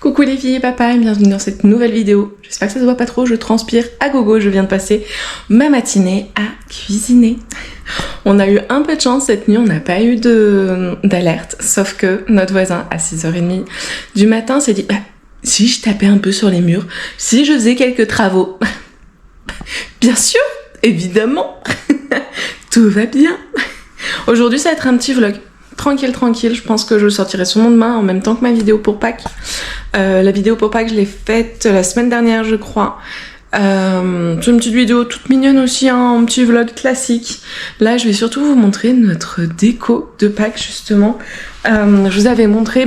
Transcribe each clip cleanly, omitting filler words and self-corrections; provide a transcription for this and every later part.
Coucou les filles et papa et bienvenue dans cette nouvelle vidéo. J'espère que ça se voit pas trop, je transpire à gogo, je viens de passer ma matinée à cuisiner. On a eu un peu de chance cette nuit, on n'a pas eu d'alerte, sauf que notre voisin à 6h30 du matin s'est dit si je tapais un peu sur les murs, si je faisais quelques travaux. Bien sûr, évidemment, tout va bien. Aujourd'hui ça va être un petit vlog. Tranquille, je pense que je le sortirai sûrement demain en même temps que ma vidéo pour Pâques. La vidéo pour Pâques, je l'ai faite la semaine dernière, je crois. C'est une petite vidéo toute mignonne aussi, hein, un petit vlog classique. Là, je vais surtout vous montrer notre déco de Pâques, justement. Je vous avais montré...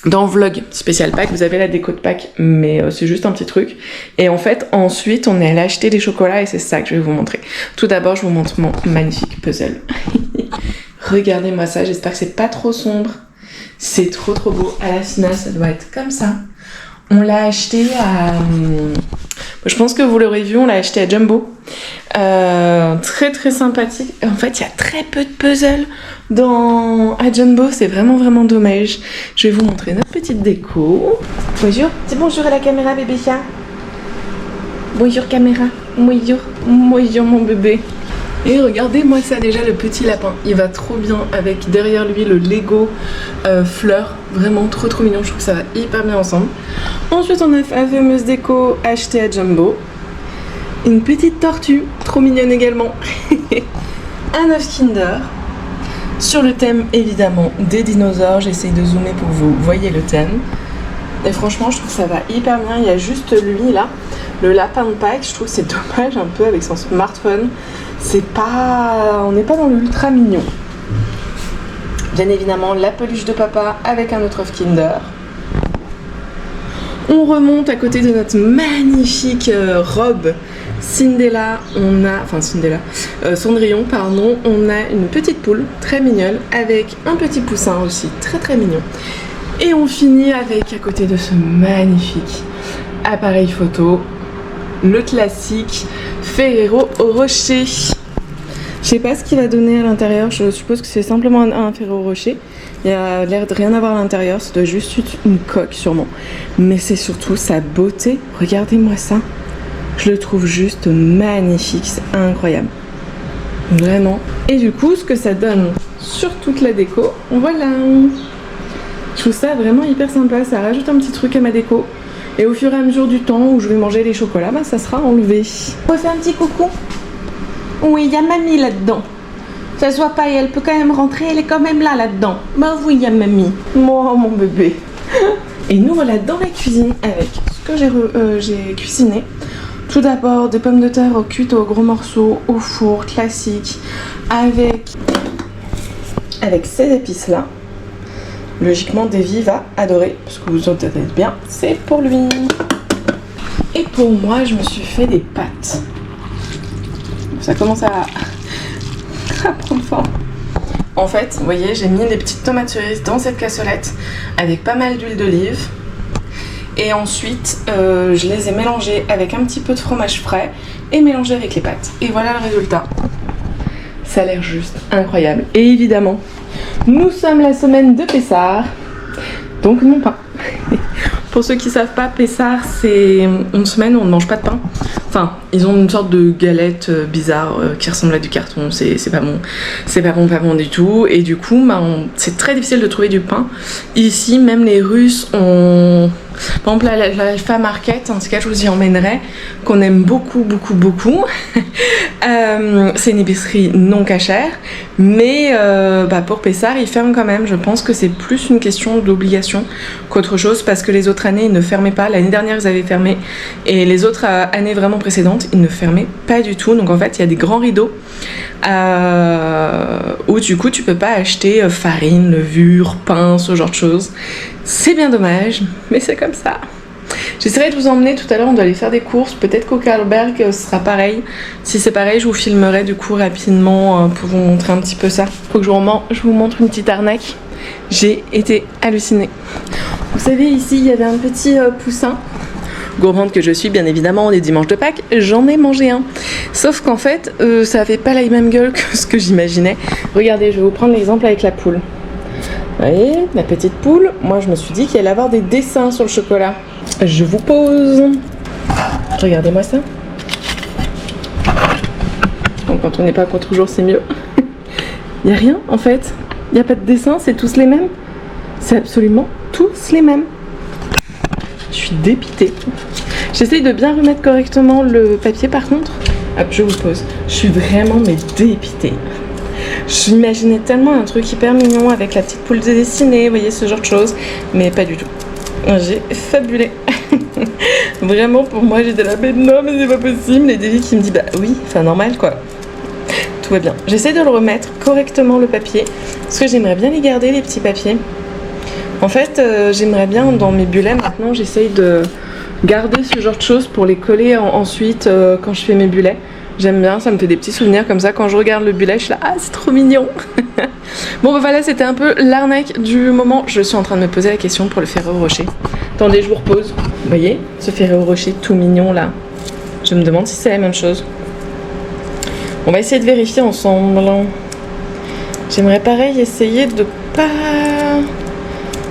dans vlog spécial Pâques, vous avez la déco de Pâques, mais c'est juste un petit truc. Et en fait, ensuite, on est allé acheter des chocolats et c'est ça que je vais vous montrer. Tout d'abord, je vous montre mon magnifique puzzle. Regardez-moi ça, j'espère que c'est pas trop sombre. C'est trop beau. À la finale, ça doit être comme ça. On l'a acheté à... je pense que vous l'aurez vu, on l'a acheté à Jumbo. Très sympathique. En fait, il y a très peu de puzzles à Jumbo, c'est vraiment dommage. Je vais vous montrer notre petite déco. Bonjour, dis bonjour à la caméra bébé chat. Bonjour caméra. Bonjour mon bébé. Et regardez-moi ça déjà, le petit lapin. Il va trop bien avec derrière lui le Lego fleur. Vraiment trop mignon, je trouve que ça va hyper bien ensemble. Ensuite on a la fameuse déco achetée à Jumbo. Une petite tortue, trop mignonne également. Un œuf Kinder. Sur le thème évidemment des dinosaures, j'essaye de zoomer pour que vous voyez le thème. Et franchement je trouve que ça va hyper bien, il y a juste lui là, le lapin de Pâques, je trouve que c'est dommage un peu avec son smartphone. On n'est pas dans le ultra mignon. Bien évidemment la peluche de papa avec un autre œuf Kinder. On remonte à côté de notre magnifique robe Cendrillon, pardon, on a une petite poule très mignonne avec un petit poussin aussi très mignon. Et on finit avec, à côté de ce magnifique appareil photo, le classique Ferrero Rocher. Je sais pas ce qu'il va donner à l'intérieur, je suppose que c'est simplement un Ferrero Rocher. Il a l'air de rien avoir à l'intérieur, ça doit juste être une coque sûrement. Mais c'est surtout sa beauté, regardez-moi ça. Je le trouve juste magnifique, c'est incroyable. Vraiment. Et du coup, ce que ça donne sur toute la déco, voilà. Je trouve ça vraiment hyper sympa, ça rajoute un petit truc à ma déco. Et au fur et à mesure du temps où je vais manger les chocolats, ça sera enlevé. On va faire un petit coucou. Oui, il y a mamie là-dedans. Ça se voit pas et elle peut quand même rentrer, elle est quand même là-dedans. Oui, il y a mamie. Moi, mon bébé. Et nous voilà dans la cuisine avec ce que j'ai cuisiné. Tout d'abord des pommes de terre cuites au gros morceaux au four classique avec ces épices là. Logiquement Davy va adorer parce que vous entendez bien, c'est pour lui. Et pour moi je me suis fait des pâtes. Ça commence à prendre forme. En fait, vous voyez, j'ai mis des petites tomates cerises dans cette cassolette avec pas mal d'huile d'olive. Et ensuite, je les ai mélangées avec un petit peu de fromage frais et mélangées avec les pâtes. Et voilà le résultat. Ça a l'air juste incroyable. Et évidemment, nous sommes la semaine de Pessard, donc mon pain. Pour ceux qui ne savent pas, Pessard, c'est une semaine où on ne mange pas de pain. Enfin, ils ont une sorte de galette bizarre qui ressemble à du carton, c'est pas bon du tout. Et du coup, c'est très difficile de trouver du pain. Ici, même les Russes ont... Par exemple, l'Alpha Market, en tout cas, je vous y emmènerai, qu'on aime beaucoup. C'est une épicerie non cachère, mais pour Pessard, ils ferment quand même. Je pense que c'est plus une question d'obligation qu'autre chose, parce que les autres années, ils ne fermaient pas. L'année dernière, ils avaient fermé, et les autres années vraiment précédentes, ils ne fermaient pas du tout. Donc en fait, il y a des grands rideaux où du coup, tu peux pas acheter farine, levure, pain, ce genre de choses. C'est bien dommage, mais c'est comme ça. J'essaierai de vous emmener tout à l'heure, on doit aller faire des courses. Peut-être qu'au Carlsberg sera pareil. Si c'est pareil, je vous filmerai du coup rapidement pour vous montrer un petit peu ça. Faut que je vous montre une petite arnaque. J'ai été hallucinée. Vous savez, ici, il y avait un petit poussin. Gourmande que je suis, bien évidemment, les dimanches de Pâques, j'en ai mangé un. Sauf qu'en fait, ça avait pas la même gueule que ce que j'imaginais. Regardez, je vais vous prendre l'exemple avec la poule. Vous voyez, la petite poule. Moi, je me suis dit qu'il allait avoir des dessins sur le chocolat. Je vous pose. Regardez-moi ça. Donc, quand on n'est pas contre jour, c'est mieux. Il n'y a rien, en fait. Il n'y a pas de dessin, c'est tous les mêmes. C'est absolument tous les mêmes. Je suis dépitée. J'essaye de bien remettre correctement le papier, par contre. Hop, je vous pose. Je suis vraiment, mais dépitée. J'imaginais tellement un truc hyper mignon avec la petite poule dessinée, vous voyez, ce genre de choses. Mais pas du tout. J'ai fabulé. Vraiment, pour moi, j'étais là, mais non, mais c'est pas possible. Et Davy qui me dit, bah oui, enfin normal, quoi. Tout va bien. J'essaie de le remettre correctement, le papier, parce que j'aimerais bien les garder, les petits papiers. En fait, j'aimerais bien, dans mes bullets, maintenant, j'essaye de garder ce genre de choses pour les coller ensuite quand je fais mes bullets. J'aime bien, ça me fait des petits souvenirs comme ça. Quand je regarde le bullet, je suis là, ah, c'est trop mignon. Bon, bah voilà, c'était un peu l'arnaque du moment. Je suis en train de me poser la question pour le Ferrero Rocher. Attendez, je vous repose. Vous voyez, ce Ferrero Rocher tout mignon là. Je me demande si c'est la même chose. On va essayer de vérifier ensemble. J'aimerais pareil essayer de pas...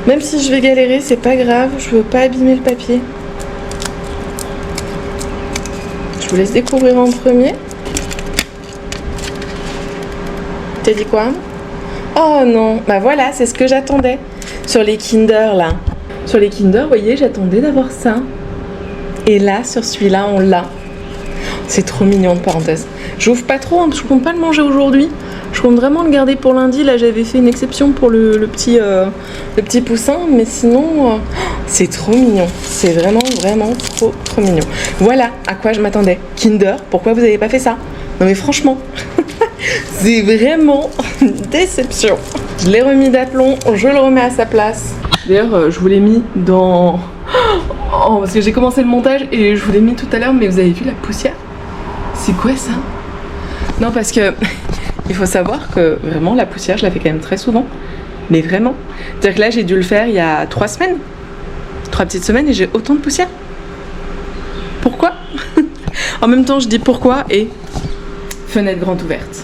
Même si je vais galérer, c'est pas grave. Je veux pas abîmer le papier. Je vous laisse découvrir en premier. T'as dit quoi? Oh non, bah voilà, c'est ce que j'attendais. Sur les Kinder là. Sur les Kinder, vous voyez, j'attendais d'avoir ça. Et là, sur celui-là, on l'a. C'est trop mignon, de parenthèse. J'ouvre pas trop, hein, parce que je compte pas le manger aujourd'hui. Je compte vraiment le garder pour lundi. Là, j'avais fait une exception pour le petit poussin. Mais sinon, c'est trop mignon. C'est vraiment, vraiment trop, trop mignon. Voilà à quoi je m'attendais. Kinder, pourquoi vous avez pas fait ça? Non mais franchement, c'est vraiment une déception. Je l'ai remis d'aplomb, je le remets à sa place. D'ailleurs, je vous l'ai mis dans... Oh, parce que j'ai commencé le montage et je vous l'ai mis tout à l'heure, mais vous avez vu la poussière? C'est quoi ça? Non, parce que il faut savoir que vraiment la poussière, je la fais quand même très souvent. Mais vraiment. C'est-à-dire que là, j'ai dû le faire il y a 3 semaines. 3 petites semaines et j'ai autant de poussière. Pourquoi? En même temps, je dis pourquoi et fenêtre grande ouverte.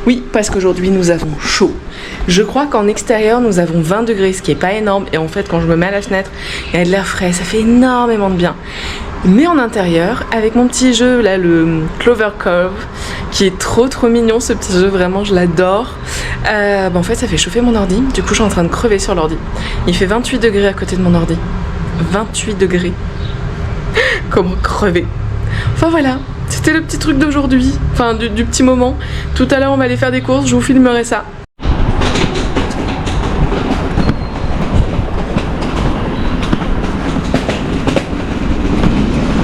Oui, parce qu'aujourd'hui, nous avons chaud. Je crois qu'en extérieur, nous avons 20 degrés, ce qui est pas énorme. Et en fait, quand je me mets à la fenêtre, il y a de l'air frais, ça fait énormément de bien. Mais en intérieur, avec mon petit jeu, là, le Clover Curve, qui est trop trop mignon, ce petit jeu, vraiment, je l'adore. En fait, ça fait chauffer mon ordi. Du coup, je suis en train de crever sur l'ordi. Il fait 28 degrés à côté de mon ordi. 28 degrés. Comment crever? Enfin voilà, c'était le petit truc d'aujourd'hui, enfin du petit moment. Tout à l'heure on va aller faire des courses, je vous filmerai ça.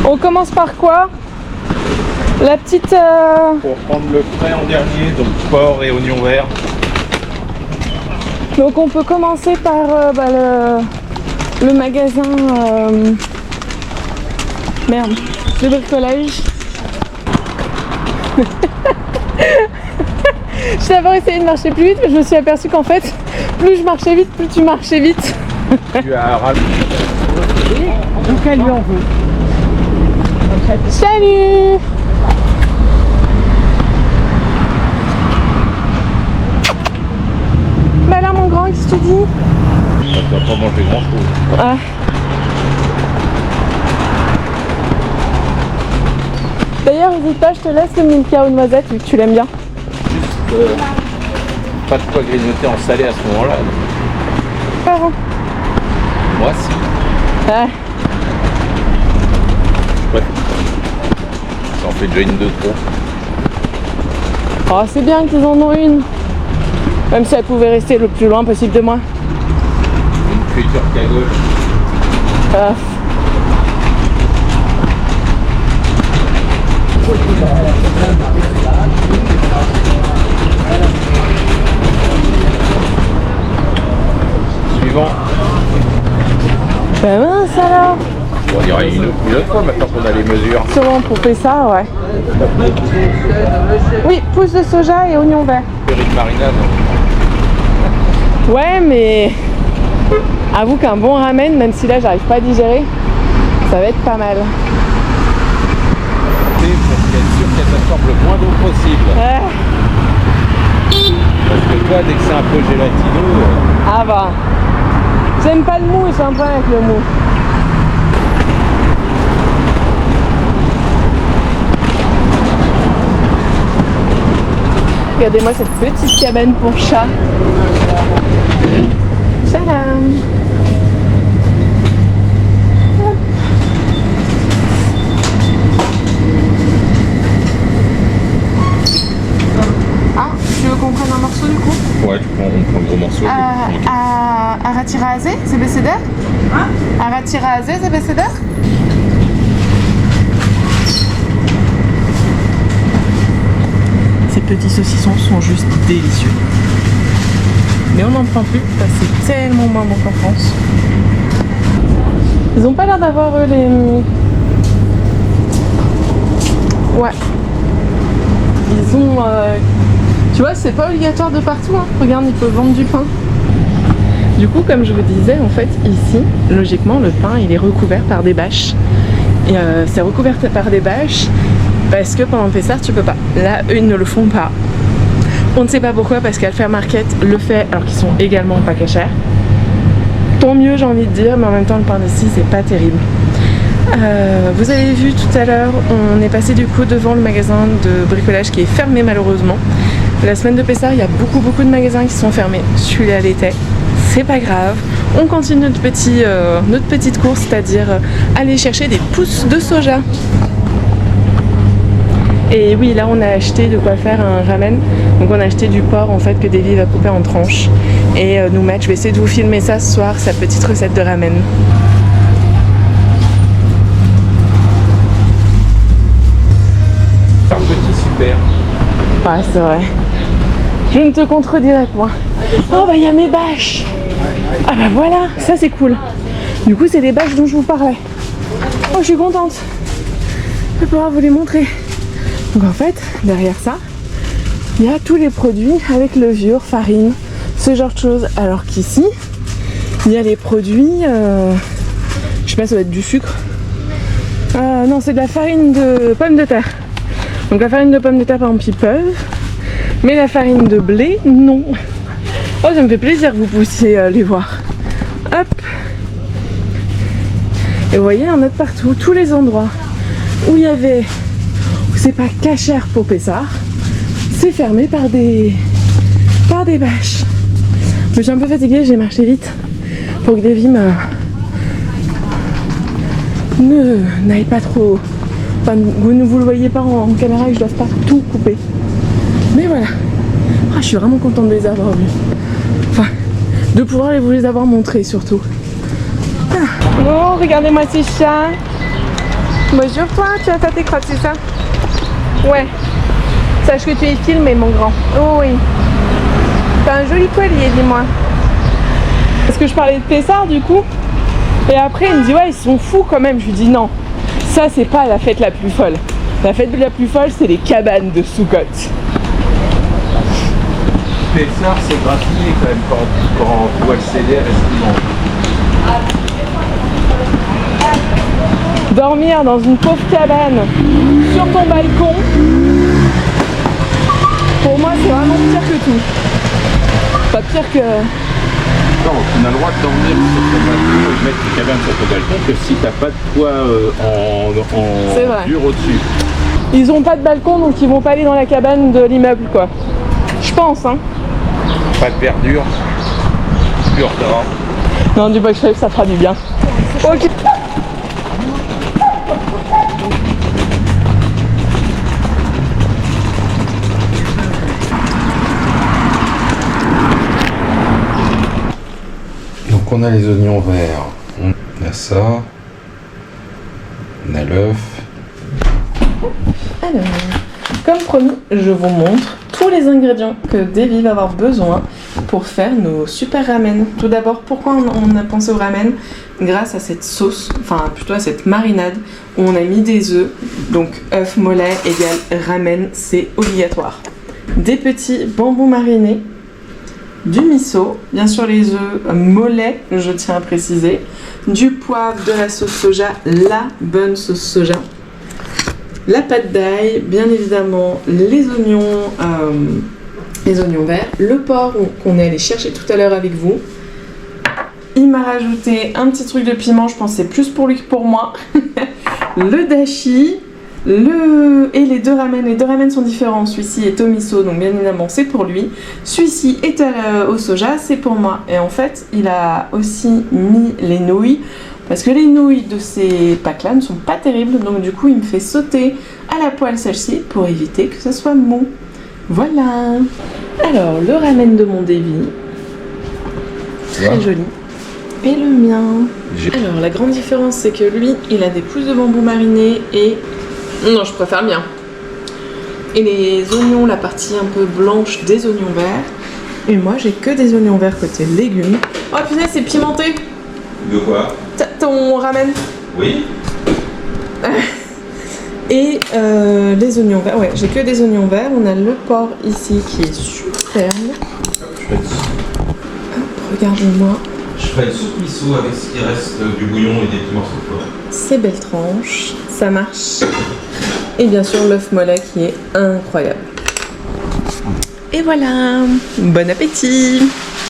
On commence par quoi? La petite... Pour prendre le frais en dernier, donc porc et oignons verts. Donc on peut commencer par le magasin... Merde, le bricolage. J'ai d'abord essayé de marcher plus vite, mais je me suis aperçue qu'en fait, plus je marchais vite, plus tu marchais vite. Tu as ramené. Donc elle lui en veut. Salut! Bah là mon grand, qu'est-ce que tu dis? Ça va pas manger grand chose. Ah. D'ailleurs, n'hésite pas, je te laisse le Milka aux noisettes vu que tu l'aimes bien. Juste pas de quoi grignoter en salé à ce moment-là. Parent. Moi si. Ah. Ouais. Ça en fait déjà une de trop. Oh, c'est bien qu'ils en ont une. Même si elle pouvait rester le plus loin possible de moi. Une friture qu'à gauche. Ah. Suivant. Ben mince alors. On dirait une autre fois maintenant qu'on a les mesures. Sûrement pour faire ça, ouais. Oui, pousse de soja et oignon vert. Péril de marinade. Ouais, mais avoue qu'un bon ramen, même si là j'arrive pas à digérer, ça va être pas mal. Pour être sûr qu'elle absorbe le moins d'eau possible. Parce que toi, dès que c'est un peu gélatineux, Ah bah. J'aime pas le mou, j'ai un problème avec le mou. Regardez-moi cette petite cabane pour chat. Tadam! Ah, tu veux qu'on prenne un morceau du coup? ouais, on prend le gros morceau. À retirer à Z, c'est BCD? Hein? À retirer à Z, c'est BCD? Ces petits saucissons sont juste délicieux. Mais on n'en prend plus parce que c'est tellement moins bon qu'en France. Ils ont pas l'air d'avoir les... Ouais. Ils ont... Tu vois, c'est pas obligatoire de partout. Hein. Regarde, ils peuvent vendre du pain. Du coup, comme je vous disais, en fait, ici, logiquement, le pain, il est recouvert par des bâches. Et c'est recouvert par des bâches parce que pendant le Pessah, tu peux pas. Là, eux, ils ne le font pas. On ne sait pas pourquoi, parce qu'Alfer Market le fait, alors qu'ils sont également pas cachers. Tant mieux, j'ai envie de dire, mais en même temps, le pain d'ici, c'est pas terrible. Vous avez vu tout à l'heure, on est passé du coup devant le magasin de bricolage qui est fermé malheureusement. La semaine de Pessah, il y a beaucoup de magasins qui sont fermés. Celui-là l'était. C'est pas grave. On continue notre petite course, c'est-à-dire aller chercher des pousses de soja. Et oui, là on a acheté de quoi faire un ramen. Donc on a acheté du porc en fait que Davy va couper en tranches et nous mettre. Je vais essayer de vous filmer ça ce soir, sa petite recette de ramen. Un petit super. Ouais, c'est vrai. Je ne te contredirai point. Oh bah il y a mes bâches. Ah bah voilà, ça c'est cool. Du coup c'est les bâches dont je vous parlais. Oh je suis contente de pouvoir vous les montrer. Donc en fait, derrière ça, il y a tous les produits avec levure, farine, ce genre de choses. Alors qu'ici, il y a les produits, je sais pas, ça va être du sucre. Non, c'est de la farine de pommes de terre. Donc la farine de pommes de terre, par exemple, ils peuvent. Mais la farine de blé, non. Oh, ça me fait plaisir que vous puissiez les voir. Hop. Et vous voyez, il y en a de partout, tous les endroits où il y avait... C'est pas cachère pour Pessah, c'est fermé par des bâches. Mais je suis un peu fatiguée, j'ai marché vite pour que Davy n'aille pas trop. Enfin, vous ne vous le voyez pas en caméra et je dois pas tout couper. Mais voilà. Ah, je suis vraiment contente de les avoir vus. Enfin, de pouvoir vous les avoir montrés surtout. Ah. Oh, regardez-moi ces chats. Bonjour toi, tu as fait tes crottes, c'est ça? Ouais. Sache que tu es filmé, mon grand. Oh oui. T'as un joli collier, dis-moi. Parce que je parlais de Pessah, du coup. Et après, il me dit, ouais, ils sont fous quand même. Je lui dis, non. Ça, c'est pas la fête la plus folle. La fête la plus folle, c'est les cabanes de Sukkot. Pessah, c'est gratuit quand même quand tu vois le CD à Dormir dans une pauvre cabane sur ton balcon, pour moi c'est vraiment pire que tout. Pas pire que... Non, on a le droit de dormir sur ton balcon et de mettre une cabane sur ton balcon que si t'as pas de toit en dur au-dessus. Ils ont pas de balcon donc ils vont pas aller dans la cabane de l'immeuble quoi. Je pense hein. Pas de verdure, plus retard. Non du bois ça fera du bien. Ok. Donc on a les oignons verts, on a ça, on a l'œuf. Alors, comme promis, je vous montre tous les ingrédients que Davy va avoir besoin pour faire nos super ramen. Tout d'abord, pourquoi on a pensé au ramen? Grâce à cette sauce, enfin plutôt à cette marinade où on a mis des œufs. Donc œuf mollet égale ramen, c'est obligatoire. Des petits bambous marinés, du miso, bien sûr les œufs mollets, je tiens à préciser, du poivre, de la sauce soja, la bonne sauce soja, la pâte d'ail, bien évidemment les oignons les oignons verts, le porc qu'on est allé chercher tout à l'heure avec vous. Il m'a rajouté un petit truc de piment, je pense que c'est plus pour lui que pour moi. Le dashi, et les deux ramen. Les deux ramen sont différents, celui-ci est au miso, donc bien évidemment c'est pour lui. Celui-ci est au soja, c'est pour moi. Et en fait, il a aussi mis les nouilles, parce que les nouilles de ces packs-là ne sont pas terribles, donc du coup il me fait sauter à la poêle celle-ci pour éviter que ça soit mou. Voilà. Alors, le ramen de mon Davy, très joli. Et le mien. Alors, la grande différence, c'est que lui, il a des pousses de bambou marinées et... Non, je préfère bien. Et les oignons, la partie un peu blanche des oignons verts. Et moi, j'ai que des oignons verts côté légumes. Oh putain, c'est pimenté. De quoi? Ton ramen. Oui. Et les oignons verts. Ouais, j'ai que des oignons verts. On a le porc ici qui est superbe. Regardez-moi. Je ferai une soupe miso avec ce qui reste du bouillon et des petits morceaux de poivre. Ces belles tranches, ça marche. Et bien sûr l'œuf mollet qui est incroyable. Et voilà, bon appétit!